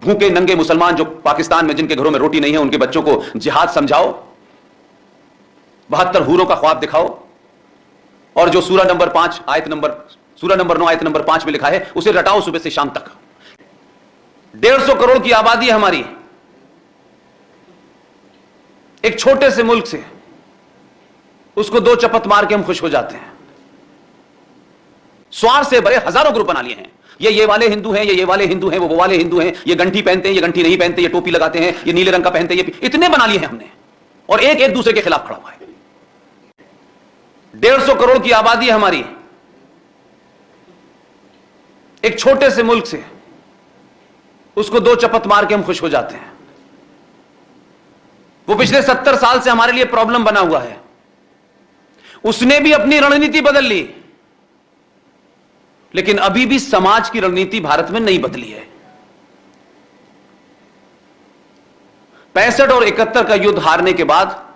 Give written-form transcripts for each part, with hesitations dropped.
भूखे नंगे मुसलमान जो पाकिस्तान में जिनके घरों में रोटी नहीं है उनके बच्चों को जिहाद समझाओ, 72 हूरों का ख्वाब दिखाओ, और जो सूरा नंबर 9 आयत नंबर 5 में लिखा है उसे रटाओ सुबह से शाम तक। 150 करोड़ की आबादी है हमारी, एक छोटे से मुल्क से, उसको 2 चपत मार के हम खुश हो जाते हैं। स्वार्थ से भरे हजारों ग्रुप बना लिए हैं, ये वाले हिंदू हैं, ये वाले हिंदू हैं, वो वाले हिंदू हैं, ये गंठी पहनते हैं, ये गंठी नहीं पहनते, ये टोपी लगाते हैं, ये नीले रंग का पहनते हैं, ये इतने बना लिए हैं हमने, और एक दूसरे के खिलाफ खड़ा हुआ है। 150 करोड़ की आबादी है हमारी, एक छोटे से मुल्क से, उसको 2 चपत मार के हम खुश हो जाते हैं। वो पिछले 70 साल से हमारे लिए प्रॉब्लम बना हुआ है। उसने भी अपनी रणनीति बदल ली, लेकिन अभी भी समाज की रणनीति भारत में नहीं बदली है। 65 और 71 का युद्ध हारने के बाद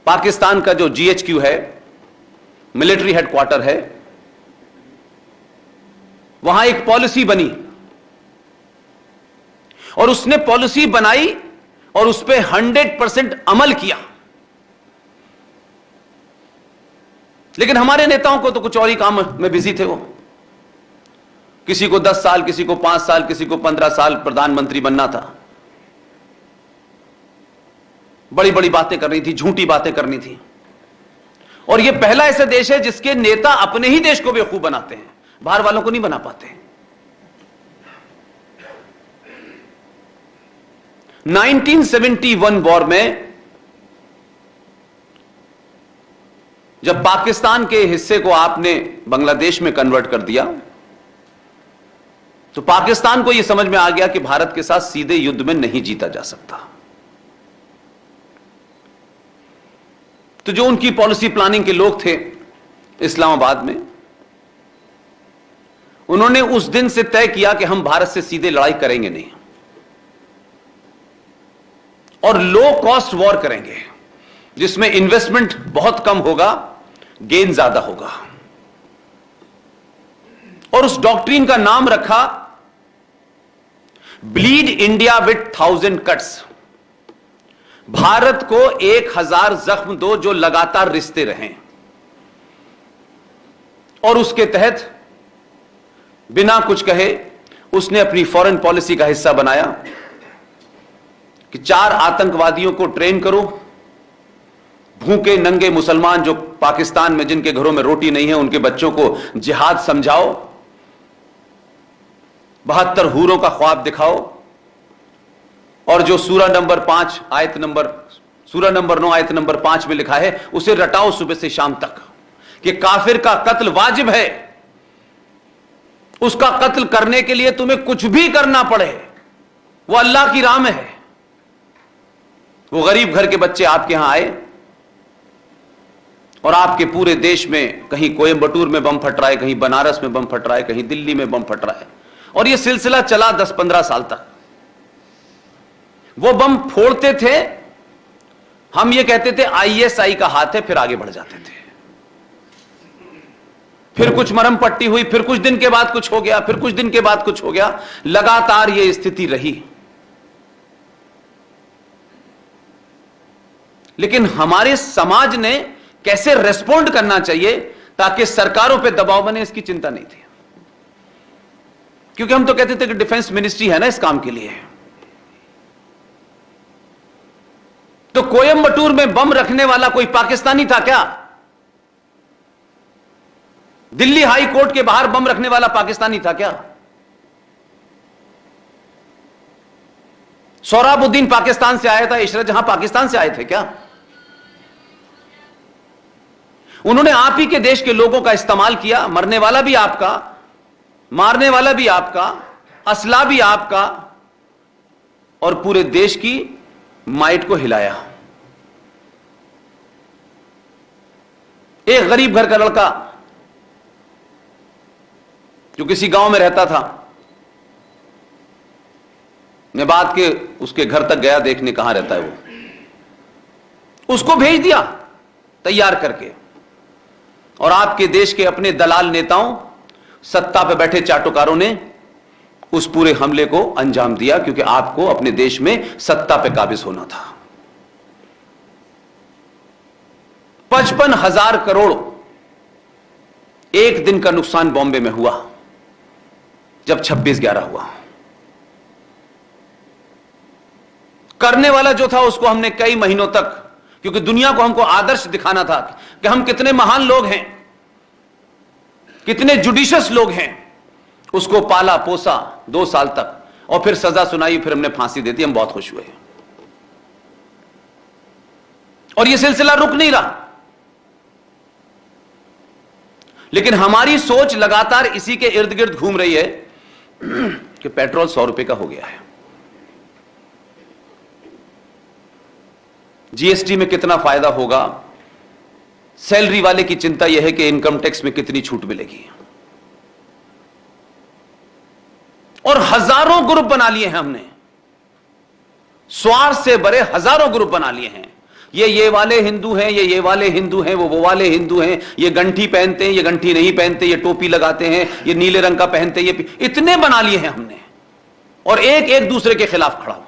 पाकिस्तान का जो GHQ है, मिलिट्री हेडक्वार्टर है, वहां एक पॉलिसी बनी, और उसने पॉलिसी बनाई और उस पर 100% अमल किया। लेकिन हमारे नेताओं को तो कुछ और ही काम में बिजी थे। वो किसी को 10 साल, किसी को 5 साल, किसी को 15 साल प्रधानमंत्री बनना था। बड़ी बड़ी बातें करनी थी, झूठी बातें करनी थी। और यह पहला ऐसा देश है जिसके नेता अपने ही देश को बेवकूफ बनाते हैं, बाहर वालों को नहीं बना पाते। 1971 वॉर में जब पाकिस्तान के हिस्से को आपने बांग्लादेश में कन्वर्ट कर दिया, तो पाकिस्तान को यह समझ में आ गया कि भारत के साथ सीधे युद्ध में नहीं जीता जा सकता। तो जो उनकी पॉलिसी प्लानिंग के लोग थे इस्लामाबाद में, उन्होंने उस दिन से तय किया कि हम भारत से सीधे लड़ाई करेंगे नहीं, और लो कॉस्ट वॉर करेंगे, जिसमें इन्वेस्टमेंट बहुत कम होगा, गेन ज्यादा होगा। और उस डॉक्ट्रिन का नाम रखा bleed India with 1000 cuts. Bharat को 1000 जख्म दो जो लगातार रिश्ते रहें। और उसके तहत बिना कुछ कहे उसने अपनी फॉरेन पॉलिसी का हिस्सा बनाया कि 4 आतंकवादियों को ट्रेन करो, भूखे नंगे मुसलमान जो पाकिस्तान में जिनके घरों में रोटी नहीं है उनके बच्चों को जिहाद समझाओ, 72 हूरों का ख्वाब दिखाओ, और जो सूरा नंबर 9 आयत नंबर 5 में लिखा है उसे रटाओ सुबह से शाम तक, कि काफिर का कत्ल वाजिब है, उसका कत्ल करने के लिए तुम्हें कुछ भी करना पड़े, वो अल्लाह की राह में है। वो गरीब घर के बच्चे आपके यहां आए और आपके पूरे देश में कहीं कोयंबटूर में बम फट रहा है, कहीं बनारस में बम फट रहा है, कहीं दिल्ली में बम फट रहा है, और यह सिलसिला चला 10-15 साल तक। वो बम फोड़ते थे, हम ये कहते थे ISI का हाथ है, फिर आगे बढ़ जाते थे। फिर कुछ मरहम पट्टी हुई, फिर कुछ दिन के बाद कुछ हो गया, फिर कुछ दिन के बाद कुछ हो गया, लगातार यह स्थिति रही। लेकिन हमारे समाज ने कैसे रेस्पॉन्ड करना चाहिए ताकि सरकारों पे दबाव बने, इसकी चिंता नहीं थी। क्योंकि हम तो कहते थे कि डिफेंस मिनिस्ट्री है ना इस काम के लिए। तो कोयंबटूर में बम रखने वाला कोई पाकिस्तानी था क्या? दिल्ली हाई कोर्ट के बाहर बम रखने वाला पाकिस्तानी था क्या? सोहराबुद्दीन पाकिस्तान से आया था, इशरत जहां पाकिस्तान से आए थे क्या? उन्होंने आप ही के देश के लोगों का इस्तेमाल किया, मरने वाला भी आपका, मारने वाला भी आपका, असला भी आपका, और पूरे देश की माइट को हिलाया। एक गरीब घर का लड़का जो किसी गांव में रहता था, मैं बात के उसके घर तक गया देखने कहां रहता है वो, उसको भेज दिया तैयार करके, और आपके देश के अपने दलाल नेताओं, सत्ता पे बैठे चाटुकारों ने उस पूरे हमले को अंजाम दिया, क्योंकि आपको अपने देश में सत्ता पे काबिज होना था। 55,000 करोड़ एक दिन का नुकसान बॉम्बे में हुआ जब 26/11 हुआ। करने वाला जो था उसको हमने कई महीनों तक, क्योंकि दुनिया को हमको आदर्श दिखाना था कि हम कितने महान लोग हैं, कितने जुडिशियस लोग हैं, उसको पाला पोसा 2 साल तक, और फिर सजा सुनाई, फिर हमने फांसी दे दी। हम बहुत खुश हुए और यह सिलसिला रुक नहीं रहा। लेकिन हमारी सोच लगातार इसी के इर्द गिर्द घूम रही है कि पेट्रोल 100 रुपए का हो गया है, जीएसटी में कितना फायदा होगा, सैलरी वाले की चिंता यह है कि इनकम टैक्स में कितनी छूट मिलेगी, और हजारों ग्रुप बना लिए हैं हमने, स्वार्थ से भरे हजारों ग्रुप बना लिए हैं। ये वाले हिंदू हैं, ये वाले हिंदू हैं, वो वाले हिंदू हैं, ये गंठी पहनते हैं, ये गंठी नहीं पहनते, ये टोपी लगाते हैं, ये नीले रंग का पहनते हैं, ये इतने बना लिए हैं हमने, और एक एक दूसरे के खिलाफ खड़ा हुआ।